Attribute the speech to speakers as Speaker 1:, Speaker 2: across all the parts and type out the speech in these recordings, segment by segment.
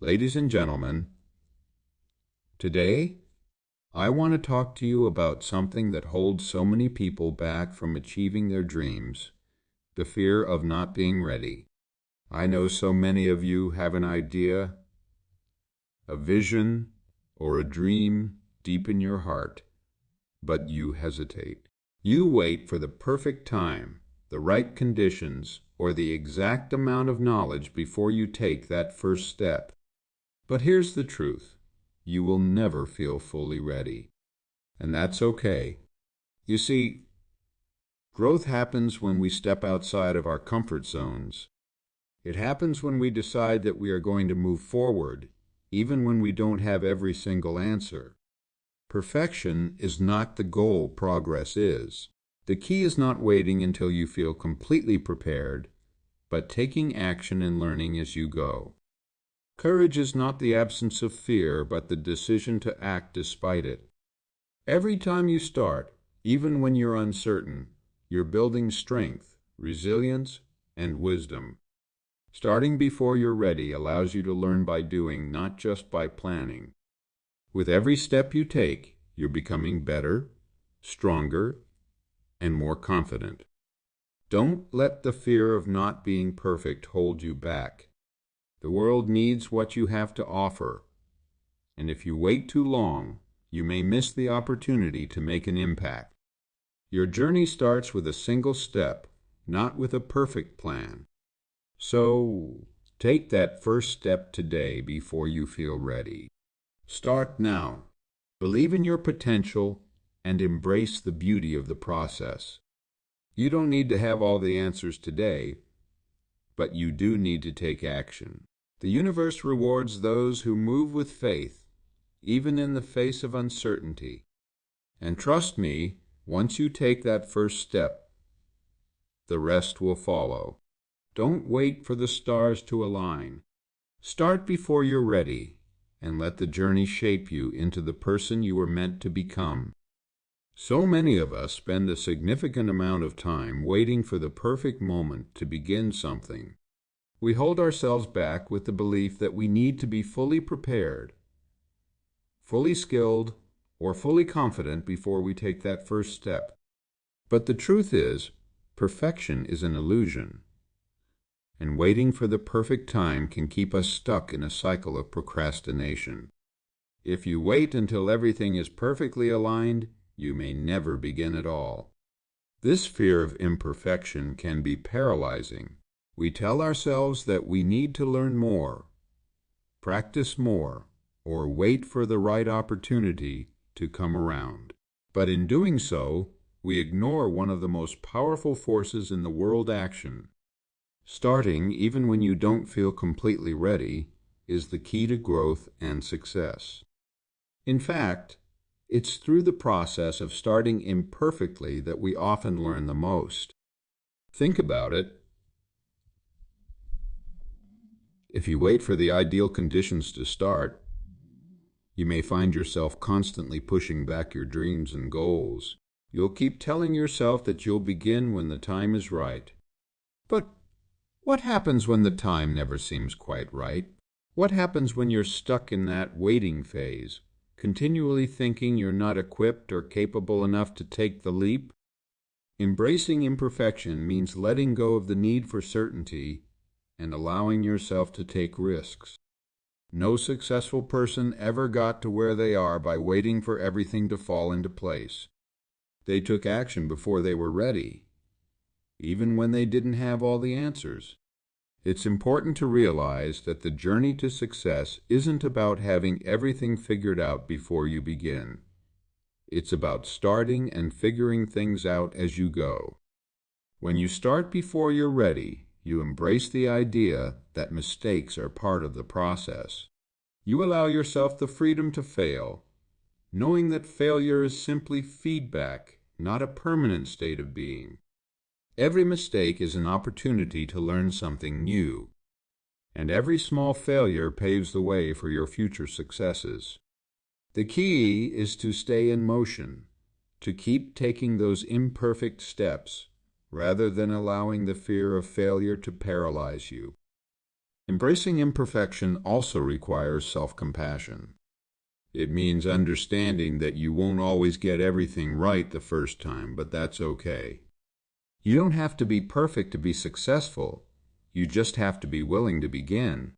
Speaker 1: Ladies and gentlemen, today I want to talk to you about something that holds so many people back from achieving their dreams, the fear of not being ready. I know so many of you have an idea, a vision, or a dream deep in your heart, but you hesitate. You wait for the perfect time, the right conditions, or the exact amount of knowledge before you take that first step. But here's the truth. You will never feel fully ready. And that's okay. You see, growth happens when we step outside of our comfort zones. It happens when we decide that we are going to move forward, even when we don't have every single answer. Perfection is not the goal, progress is. The key is not waiting until you feel completely prepared, but taking action and learning as you go. Courage is not the absence of fear, but the decision to act despite it. Every time you start, even when you're uncertain, you're building strength, resilience, and wisdom. Starting before you're ready allows you to learn by doing, not just by planning. With every step you take, you're becoming better, stronger, and more confident. Don't let the fear of not being perfect hold you back. The world needs what you have to offer, and if you wait too long, you may miss the opportunity to make an impact. Your journey starts with a single step, not with a perfect plan. So, take that first step today before you feel ready. Start now. Believe in your potential and embrace the beauty of the process. You don't need to have all the answers today, but you do need to take action. The universe rewards those who move with faith, even in the face of uncertainty. And trust me, once you take that first step, the rest will follow. Don't wait for the stars to align. Start before you're ready, and let the journey shape you into the person you were meant to become. So many of us spend a significant amount of time waiting for the perfect moment to begin something. We hold ourselves back with the belief that we need to be fully prepared, fully skilled, or fully confident before we take that first step. But the truth is, perfection is an illusion, and waiting for the perfect time can keep us stuck in a cycle of procrastination. If you wait until everything is perfectly aligned, you may never begin at all. This fear of imperfection can be paralyzing. We tell ourselves that we need to learn more, practice more, or wait for the right opportunity to come around. But in doing so, we ignore one of the most powerful forces in the world: action. Starting, even when you don't feel completely ready, is the key to growth and success. In fact, it's through the process of starting imperfectly that we often learn the most. Think about it. If you wait for the ideal conditions to start, you may find yourself constantly pushing back your dreams and goals. You'll keep telling yourself that you'll begin when the time is right. But what happens when the time never seems quite right? What happens when you're stuck in that waiting phase, continually thinking you're not equipped or capable enough to take the leap? Embracing imperfection means letting go of the need for certainty and allowing yourself to take risks. No successful person ever got to where they are by waiting for everything to fall into place. They took action before they were ready, even when they didn't have all the answers. It's important to realize that the journey to success isn't about having everything figured out before you begin. It's about starting and figuring things out as you go. When you start before you're ready, you embrace the idea that mistakes are part of the process. You allow yourself the freedom to fail, knowing that failure is simply feedback, not a permanent state of being. Every mistake is an opportunity to learn something new, and every small failure paves the way for your future successes. The key is to stay in motion, to keep taking those imperfect steps, rather than allowing the fear of failure to paralyze you. Embracing imperfection also requires self-compassion. It means understanding that you won't always get everything right the first time, but that's okay. You don't have to be perfect to be successful. You just have to be willing to begin.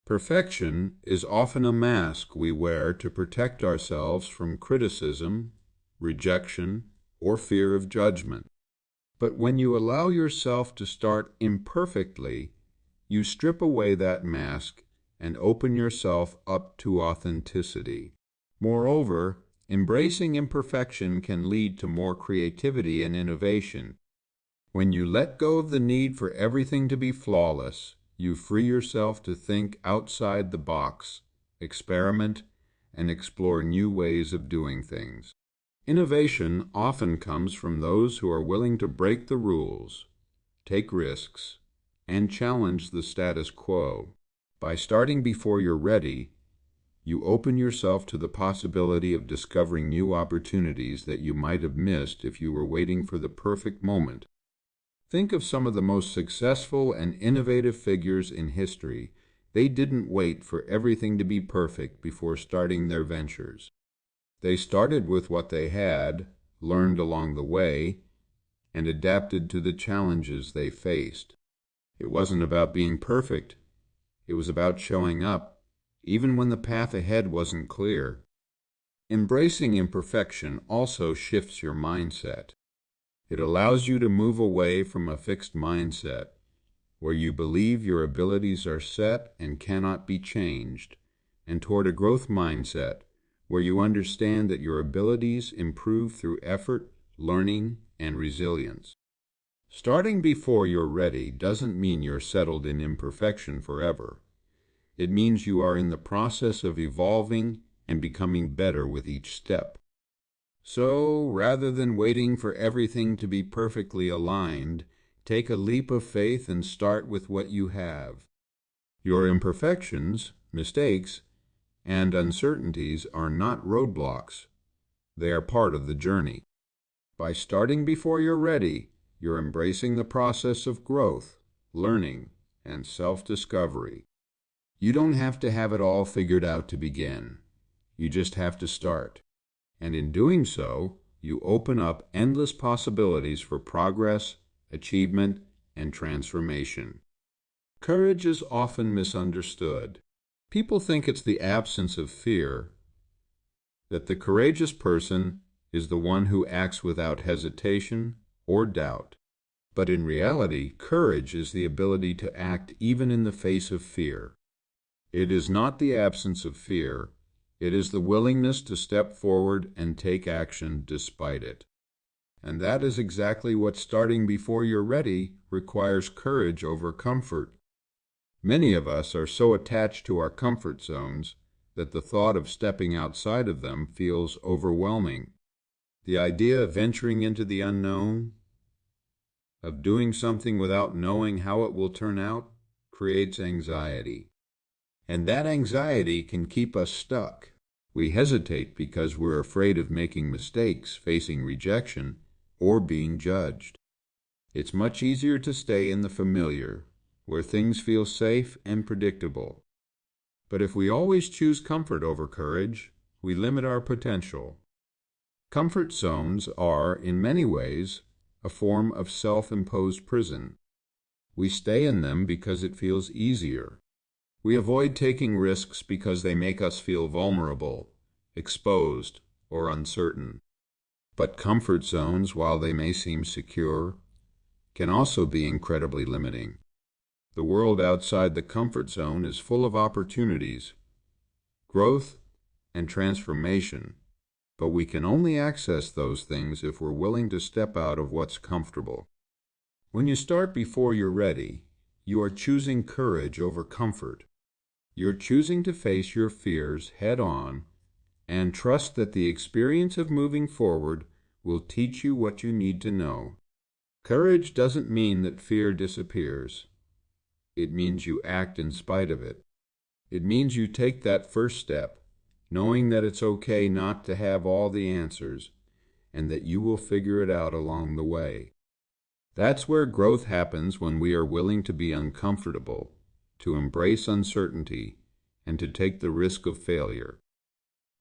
Speaker 1: Perfection is often a mask we wear to protect ourselves from criticism, rejection, or fear of judgment. But when you allow yourself to start imperfectly, you strip away that mask and open yourself up to authenticity. Moreover, embracing imperfection can lead to more creativity and innovation. When you let go of the need for everything to be flawless, you free yourself to think outside the box, experiment, and explore new ways of doing things. Innovation often comes from those who are willing to break the rules, take risks, and challenge the status quo. By starting before you're ready, you open yourself to the possibility of discovering new opportunities that you might have missed if you were waiting for the perfect moment. Think of some of the most successful and innovative figures in history. They didn't wait for everything to be perfect before starting their ventures. They started with what they had, learned along the way, and adapted to the challenges they faced. It wasn't about being perfect. It was about showing up, even when the path ahead wasn't clear. Embracing imperfection also shifts your mindset. It allows you to move away from a fixed mindset, where you believe your abilities are set and cannot be changed, and toward a growth mindset, where you understand that your abilities improve through effort, learning, and resilience. Starting before you're ready doesn't mean you're settled in imperfection forever. It means you are in the process of evolving and becoming better with each step. So, rather than waiting for everything to be perfectly aligned, take a leap of faith and start with what you have. Your imperfections, mistakes, and uncertainties are not roadblocks. They are part of the journey. By starting before you're ready, you're embracing the process of growth, learning, and self-discovery. You don't have to have it all figured out to begin. You just have to start. And in doing so, you open up endless possibilities for progress, achievement, and transformation. Courage is often misunderstood. People think it's the absence of fear, that the courageous person is the one who acts without hesitation or doubt. But in reality, courage is the ability to act even in the face of fear. It is not the absence of fear. It is the willingness to step forward and take action despite it. And that is exactly what starting before you're ready requires: courage over comfort. Many of us are so attached to our comfort zones that the thought of stepping outside of them feels overwhelming. The idea of venturing into the unknown, of doing something without knowing how it will turn out, creates anxiety. And that anxiety can keep us stuck. We hesitate because we're afraid of making mistakes, facing rejection, or being judged. It's much easier to stay in the familiar, where things feel safe and predictable. But if we always choose comfort over courage, we limit our potential. Comfort zones are, in many ways, a form of self-imposed prison. We stay in them because it feels easier. We avoid taking risks because they make us feel vulnerable, exposed, or uncertain. But comfort zones, while they may seem secure, can also be incredibly limiting. The world outside the comfort zone is full of opportunities, growth, and transformation, but we can only access those things if we're willing to step out of what's comfortable. When you start before you're ready, you are choosing courage over comfort. You're choosing to face your fears head-on and trust that the experience of moving forward will teach you what you need to know. Courage doesn't mean that fear disappears. It means you act in spite of it. It means you take that first step, knowing that it's okay not to have all the answers, and that you will figure it out along the way. That's where growth happens, when we are willing to be uncomfortable, to embrace uncertainty, and to take the risk of failure.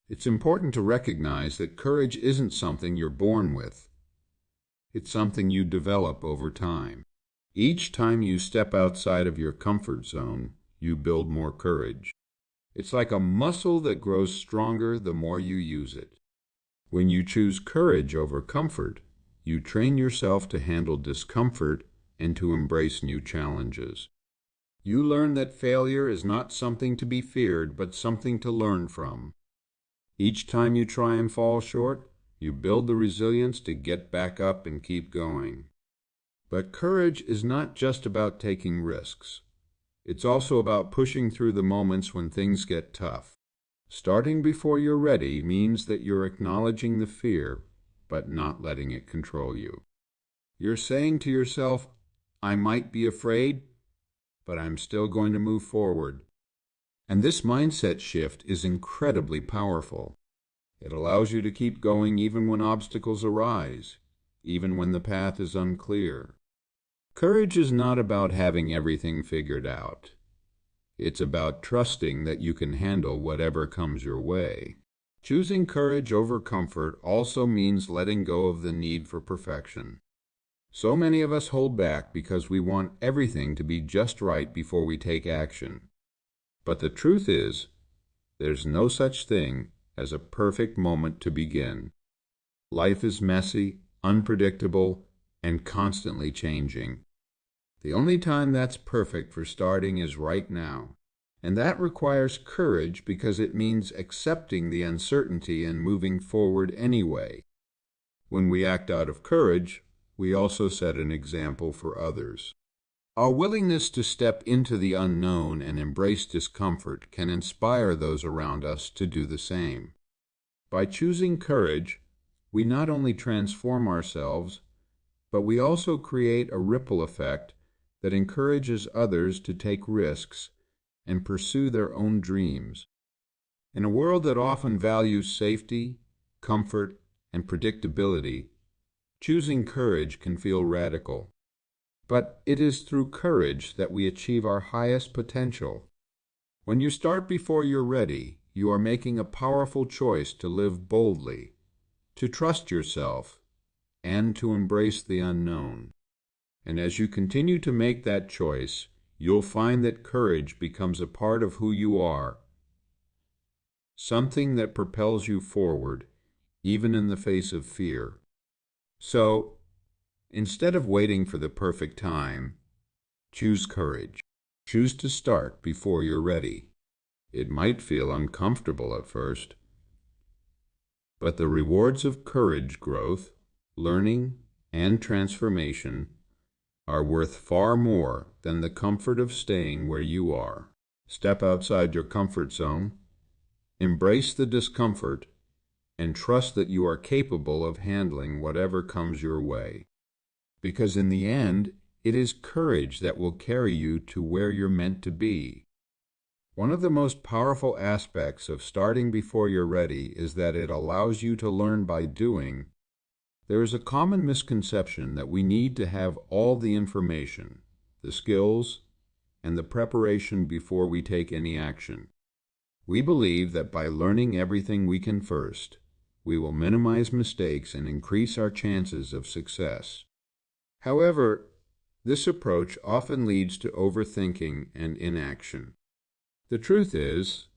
Speaker 1: It's important to recognize that courage isn't something you're born with. It's something you develop over time. Each time you step outside of your comfort zone, you build more courage. It's like a muscle that grows stronger the more you use it. When you choose courage over comfort, you train yourself to handle discomfort and to embrace new challenges. You learn that failure is not something to be feared, but something to learn from. Each time you try and fall short, you build the resilience to get back up and keep going. But courage is not just about taking risks. It's also about pushing through the moments when things get tough. Starting before you're ready means that you're acknowledging the fear, but not letting it control you. You're saying to yourself, I might be afraid, but I'm still going to move forward. And this mindset shift is incredibly powerful. It allows you to keep going even when obstacles arise, even when the path is unclear. Courage is not about having everything figured out. It's about trusting that you can handle whatever comes your way. Choosing courage over comfort also means letting go of the need for perfection. So many of us hold back because we want everything to be just right before we take action. But the truth is, there's no such thing as a perfect moment to begin. Life is messy, unpredictable, and constantly changing. The only time that's perfect for starting is right now. And that requires courage because it means accepting the uncertainty and moving forward anyway. When we act out of courage, we also set an example for others. Our willingness to step into the unknown and embrace discomfort can inspire those around us to do the same. By choosing courage, we not only transform ourselves, but we also create a ripple effect that encourages others to take risks and pursue their own dreams. In a world that often values safety, comfort, and predictability, choosing courage can feel radical. But it is through courage that we achieve our highest potential. When you start before you're ready, you are making a powerful choice to live boldly, to trust yourself, and to embrace the unknown. And as you continue to make that choice, you'll find that courage becomes a part of who you are, something that propels you forward, even in the face of fear. So, instead of waiting for the perfect time, choose courage. Choose to start before you're ready. It might feel uncomfortable at first, but the rewards of courage growth, learning, and transformation are worth far more than the comfort of staying where you are. Step outside your comfort zone, embrace the discomfort, and trust that you are capable of handling whatever comes your way. Because in the end, it is courage that will carry you to where you're meant to be. One of the most powerful aspects of starting before you're ready is that it allows you to learn by doing. There is a common misconception that we need to have all the information, the skills, and the preparation before we take any action. We believe that by learning everything we can first, we will minimize mistakes and increase our chances of success. However, this approach often leads to overthinking and inaction. The truth is,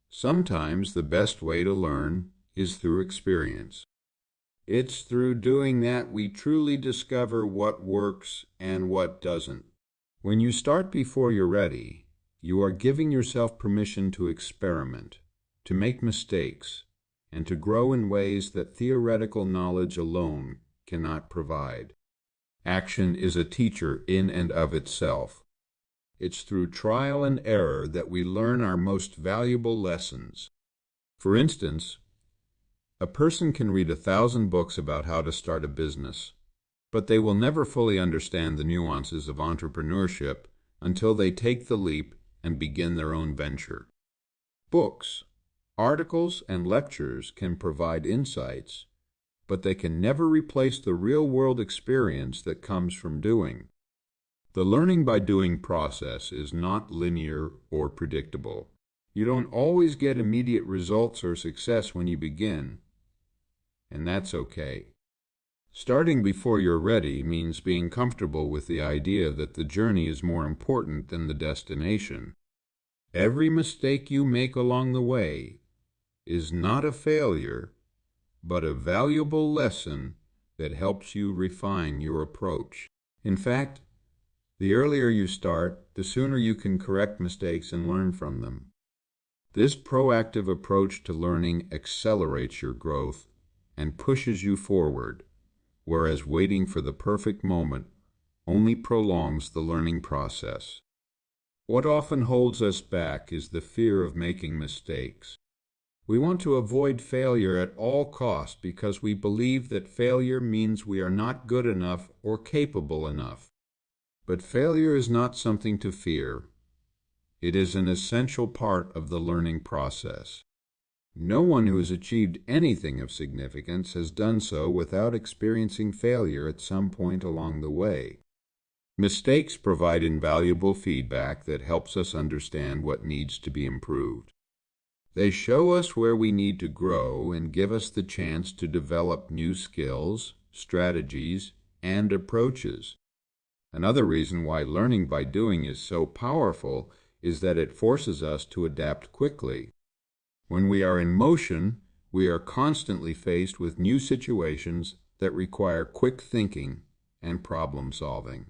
Speaker 1: sometimes the best way to learn is through experience. It's through doing that we truly discover what works and what doesn't. When you start before you're ready, you are giving yourself permission to experiment, to make mistakes, and to grow in ways that theoretical knowledge alone cannot provide. Action is a teacher in and of itself. It's through trial and error that we learn our most valuable lessons. For instance, a person can read 1,000 books about how to start a business, but they will never fully understand the nuances of entrepreneurship until they take the leap and begin their own venture. Books, articles, and lectures can provide insights, but they can never replace the real-world experience that comes from doing. The learning by doing process is not linear or predictable. You don't always get immediate results or success when you begin, and that's okay. Starting before you're ready means being comfortable with the idea that the journey is more important than the destination. Every mistake you make along the way is not a failure, but a valuable lesson that helps you refine your approach. In fact, the earlier you start, the sooner you can correct mistakes and learn from them. This proactive approach to learning accelerates your growth and pushes you forward, whereas waiting for the perfect moment only prolongs the learning process. What often holds us back is the fear of making mistakes. We want to avoid failure at all costs because we believe that failure means we are not good enough or capable enough. But failure is not something to fear. It is an essential part of the learning process. No one who has achieved anything of significance has done so without experiencing failure at some point along the way. Mistakes provide invaluable feedback that helps us understand what needs to be improved. They show us where we need to grow and give us the chance to develop new skills, strategies, and approaches. Another reason why learning by doing is so powerful is that it forces us to adapt quickly. When we are in motion, we are constantly faced with new situations that require quick thinking and problem solving.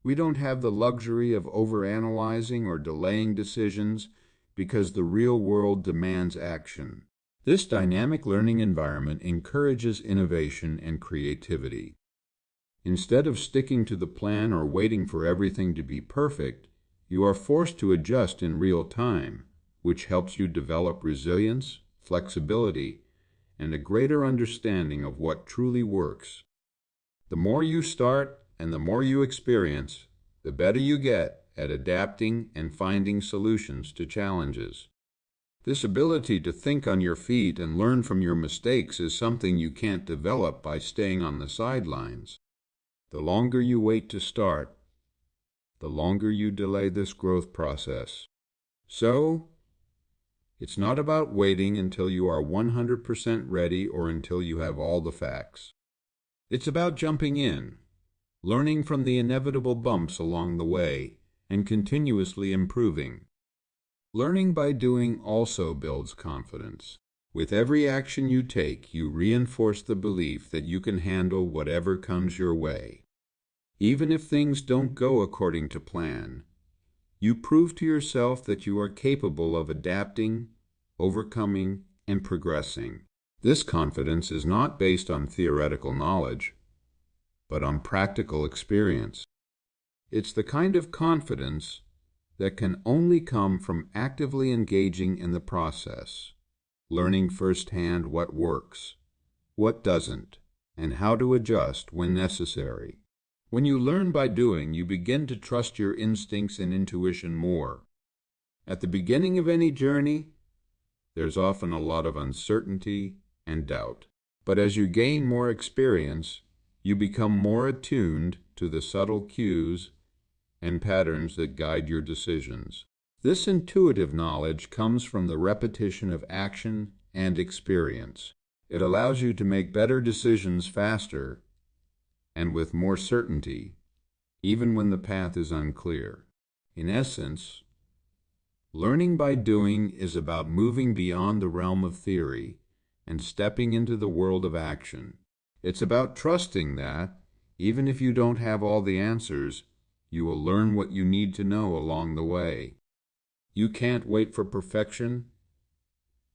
Speaker 1: We don't have the luxury of overanalyzing or delaying decisions because the real world demands action. This dynamic learning environment encourages innovation and creativity. Instead of sticking to the plan or waiting for everything to be perfect, you are forced to adjust in real time, which helps you develop resilience, flexibility, and a greater understanding of what truly works. The more you start and the more you experience, the better you get at adapting and finding solutions to challenges. This ability to think on your feet and learn from your mistakes is something you can't develop by staying on the sidelines. The longer you wait to start, the longer you delay this growth process. So, it's not about waiting until you are 100% ready or until you have all the facts. It's about jumping in, learning from the inevitable bumps along the way, and continuously improving. Learning by doing also builds confidence. With every action you take, you reinforce the belief that you can handle whatever comes your way. Even if things don't go according to plan, you prove to yourself that you are capable of adapting, overcoming, and progressing. This confidence is not based on theoretical knowledge, but on practical experience. It's the kind of confidence that can only come from actively engaging in the process, learning firsthand what works, what doesn't, and how to adjust when necessary. When you learn by doing, you begin to trust your instincts and intuition more. At the beginning of any journey, there's often a lot of uncertainty and doubt. But as you gain more experience, you become more attuned to the subtle cues and patterns that guide your decisions. This intuitive knowledge comes from the repetition of action and experience. It allows you to make better decisions faster and with more certainty, even when the path is unclear. In essence, learning by doing is about moving beyond the realm of theory and stepping into the world of action. It's about trusting that, even if you don't have all the answers, you will learn what you need to know along the way. You can't wait for perfection,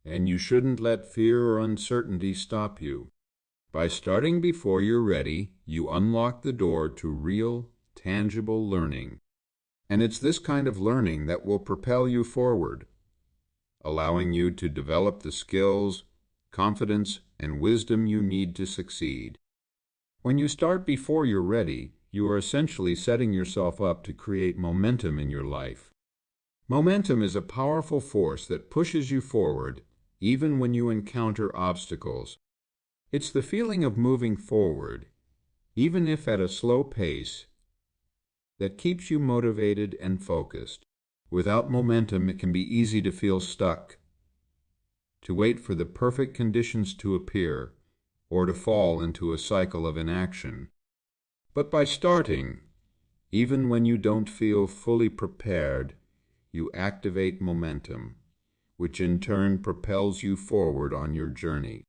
Speaker 1: and you shouldn't let fear or uncertainty stop you. By starting before you're ready, you unlock the door to real, tangible learning. And it's this kind of learning that will propel you forward, allowing you to develop the skills, confidence, and wisdom you need to succeed. When you start before you're ready, you are essentially setting yourself up to create momentum in your life. Momentum is a powerful force that pushes you forward, even when you encounter obstacles. It's the feeling of moving forward, even if at a slow pace, that keeps you motivated and focused. Without momentum, it can be easy to feel stuck, to wait for the perfect conditions to appear, or to fall into a cycle of inaction. But by starting, even when you don't feel fully prepared, you activate momentum, which in turn propels you forward on your journey.